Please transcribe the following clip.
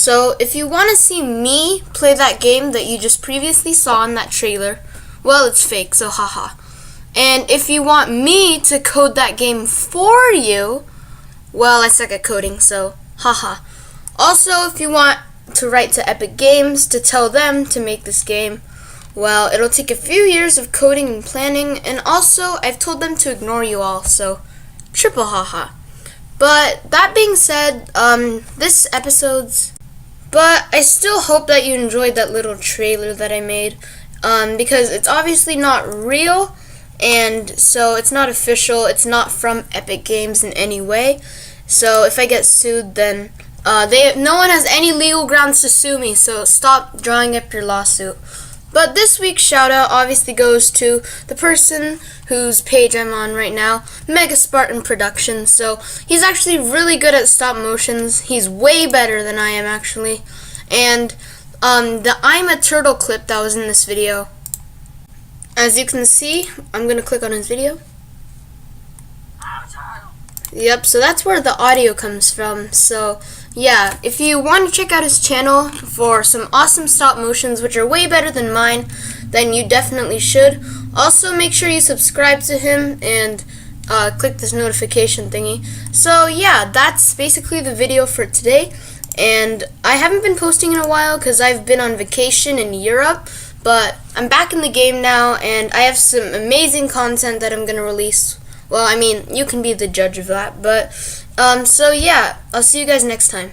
So if you want to see me play that game that you just previously saw in that trailer, well, it's fake, so haha. And if you want me to code that game for you, well, I suck at coding, so haha. Also, if you want to write to Epic Games to tell them to make this game, well, it'll take a few years of coding and planning, and also I've told them to ignore you all, so triple haha. But that being said, this episode's... But I still hope that you enjoyed that little trailer that I made, because it's obviously not real, and so it's not official, it's not from Epic Games in any way. So if I get sued, then no one has any legal grounds to sue me, so stop drawing up your lawsuit. But this week's shout out obviously goes to the person whose page I'm on right now, Mega Spartan Productions. So he's actually really good at stop motions. He's way better than I am actually. And the I'm a Turtle clip that was in this video, as you can see, I'm gonna click on his video. Yep, so that's where the audio comes from. So yeah, if you want to check out his channel for some awesome stop motions which are way better than mine, then you definitely should. Also, make sure you subscribe to him and click this notification thingy. So yeah, that's basically the video for today. And I haven't been posting in a while because I've been on vacation in Europe, but I'm back in the game now and I have some amazing content that I'm going to release. Well, I mean, you can be the judge of that, but so yeah, I'll see you guys next time.